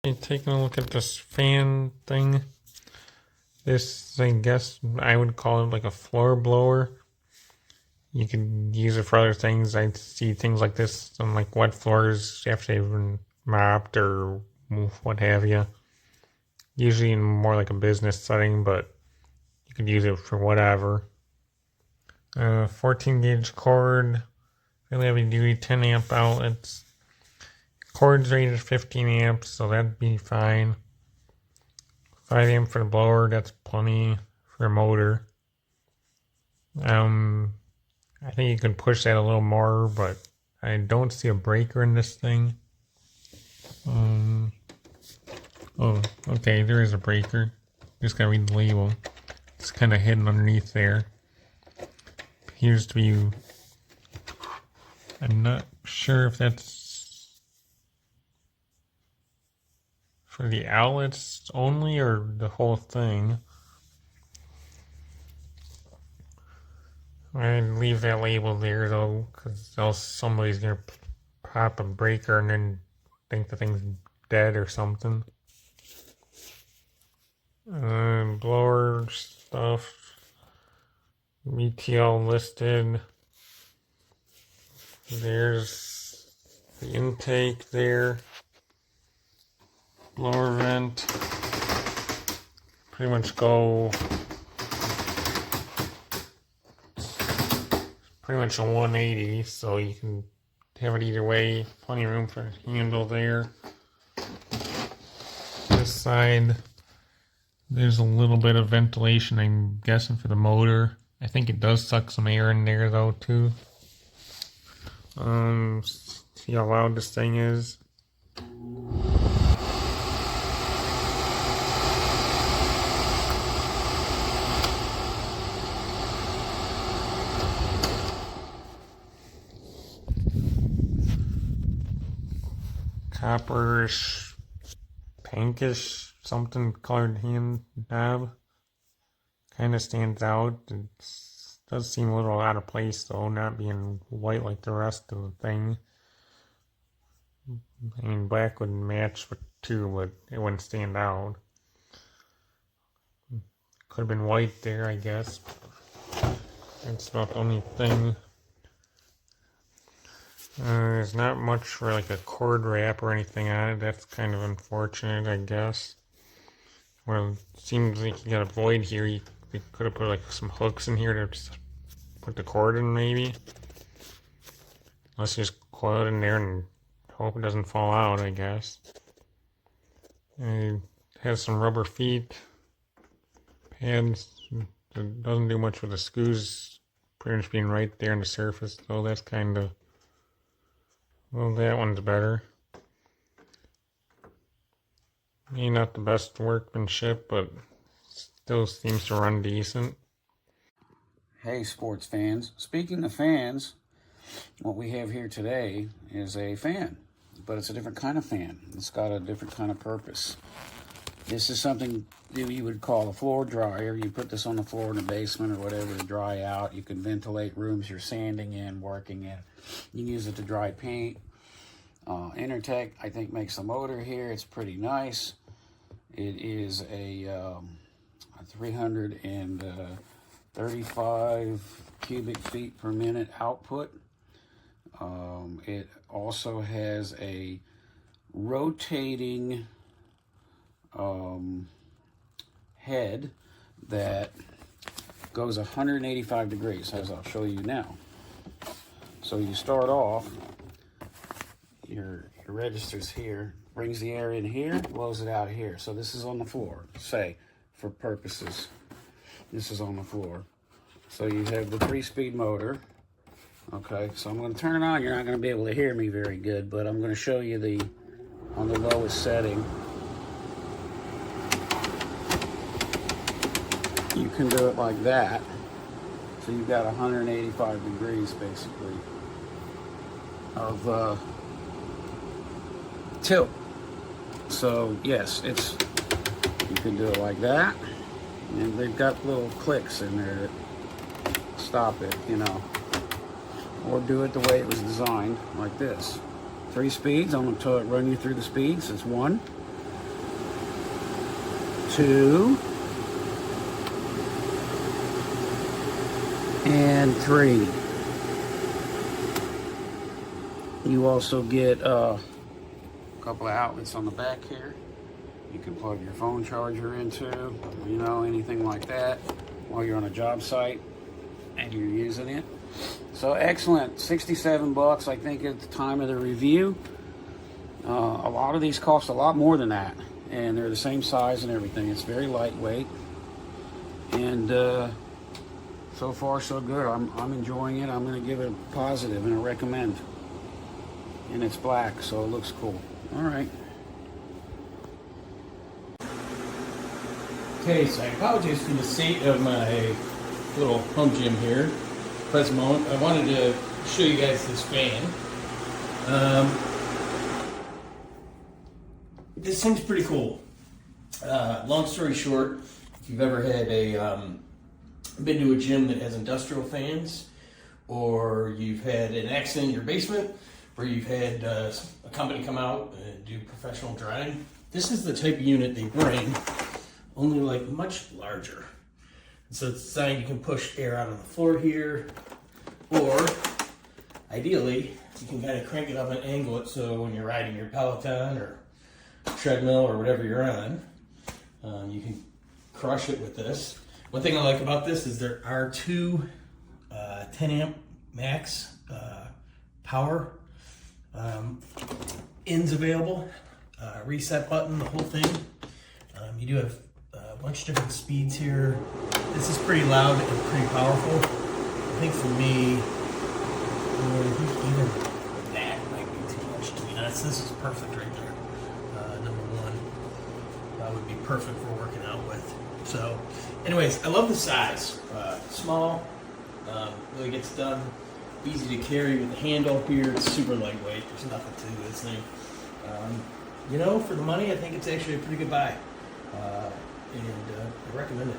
Taking a look at this fan thing. This, I guess, I would call it like a floor blower. You could use it for other things. I see things like this on like wet floors after they've been mopped or what have you. Usually in more like a business setting, but you could use it for whatever. 14 gauge cord, really heavy duty, 10 amp outlets. Cord's rated 15 amps, so that'd be fine. 5 amp for the blower, that's plenty for a motor. I think you can push that a little more, but I don't see a breaker in this thing. Oh, okay, there is a breaker. Just gotta read the label. It's kind of hidden underneath there. Appears to be. I'm not sure if that's for the outlets only or the whole thing. I'd leave that label there though, because else somebody's gonna pop a breaker and then think the thing's dead or something. Blower stuff. ETL listed. There's the intake there. Blower vent. Pretty much go. Pretty much a 180, so you can have it either way. Plenty of room for a handle there. This side, there's a little bit of ventilation, I'm guessing, for the motor. I think it does suck some air in there though too. See how loud this thing is. Copperish, pinkish, something colored hand knob. Kind of stands out. It does seem a little out of place though, not being white like the rest of the thing. I mean, black would match with too, but it wouldn't stand out. Could have been white there, I guess. That's about the only thing. There's not much for like a cord wrap or anything on it. That's kind of unfortunate, I guess. Well, it seems like you got a void here. You could have put like some hooks in here to just put the cord in, maybe. Let's just coil it in there and hope it doesn't fall out, I guess. It has some rubber feet, pads. It doesn't do much with the screws pretty much being right there on the surface, so that's kind of. Well, that one's better. Maybe not the best workmanship, but still seems to run decent. Hey, sports fans. Speaking of fans, what we have here today is a fan, but it's a different kind of fan. It's got a different kind of purpose. This is something that you would call a floor dryer. You put this on the floor in the basement or whatever to dry out. You can ventilate rooms you're sanding in, working in. You can use it to dry paint. Intertech, I think, makes a motor here. It's pretty nice. It is a 335 cubic feet per minute output. It also has a rotating head that goes 185 degrees, as I'll show you now. So you start off, your register's here, brings the air in here, blows it out here. So this is on the floor, say, for purposes. This is on the floor. So you have the 3-speed motor. Okay, so I'm going to turn it on. You're not going to be able to hear me very good, but I'm going to show you on the lowest setting. You can do it like that. So you've got 185 degrees basically of tilt. So yes, you can do it like that, and they've got little clicks in there that stop it, or do it the way it was designed, like this. 3 speeds. I'm going to run you through the speeds. It's 1, 2, and 3. You also get a couple of outlets on the back here. You can plug your phone charger into, you know, anything like that while you're on a job site and you're using it. So excellent, 67 bucks I think at the time of the review. A lot of these cost a lot more than that, and they're the same size and everything. It's very lightweight, and so far so good. I'm enjoying it. I'm going to give it a positive and a recommend. And it's black, so it looks cool. All right. Okay, so I apologize for the state of my little home gym here. Present moment, I wanted to show you guys this fan. This thing's pretty cool. Long story short, if you've ever had been to a gym that has industrial fans, or you've had an accident in your basement, or you've had a company come out and do professional drying, this is the type of unit they bring, only like much larger. So it's designed, you can push air out on the floor here, or ideally, you can kind of crank it up and angle it so when you're riding your Peloton or treadmill or whatever you're on, you can crush it with this. One thing I like about this is there are two 10 amp max power ends available, reset button, the whole thing. You do have a bunch of different speeds here. This is pretty loud and pretty powerful. I think for me, even that might be too much to be honest. This is perfect right there. Number one, that would be perfect for working out with. So, anyways, I love the size. Small, really gets done. Easy to carry with the handle here. It's super lightweight. There's nothing to this thing. You know, for the money, I think it's actually a pretty good buy. And I recommend it.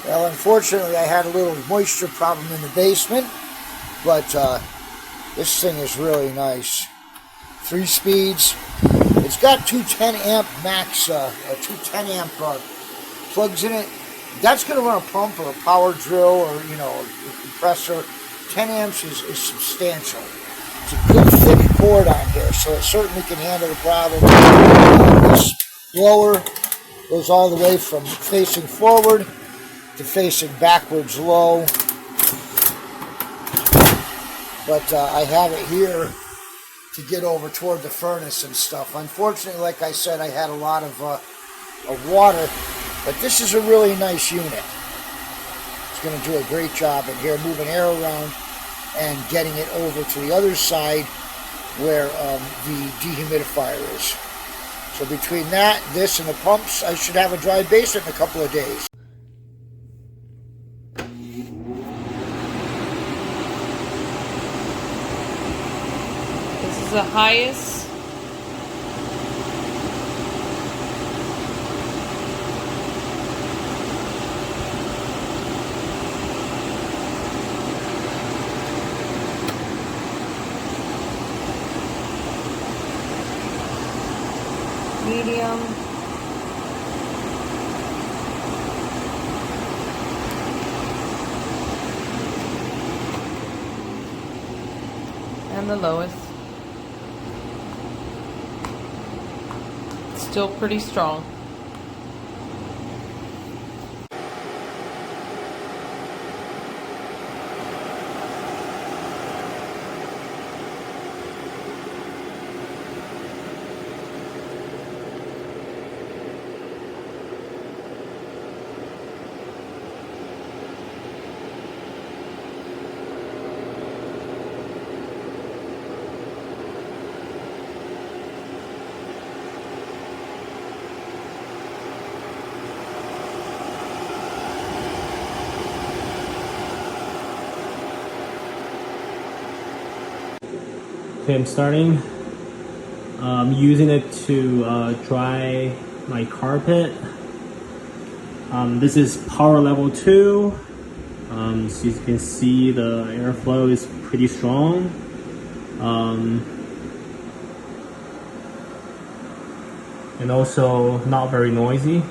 Well, unfortunately, I had a little moisture problem in the basement, but this thing is really nice. 3 speeds. It's got two 10 amp max, two 10 amp plugs in it. That's going to run a pump or a power drill or, you know, a compressor. 10 amps is substantial. It's a good thick cord on here, so it certainly can handle the problem. This blower goes all the way from facing forward to facing backwards low, but I have it here to get over toward the furnace and stuff. Unfortunately, like I said, I had a lot of water, but this is a really nice unit. It's going to do a great job in here, moving air around and getting it over to the other side where the dehumidifier is. So between that, this, and the pumps, I should have a dry basement in a couple of days. This is the highest medium. And the lowest. Still pretty strong. Okay, I'm starting. I'm using it to dry my carpet. This is power level 2. So you can see the airflow is pretty strong. And also not very noisy.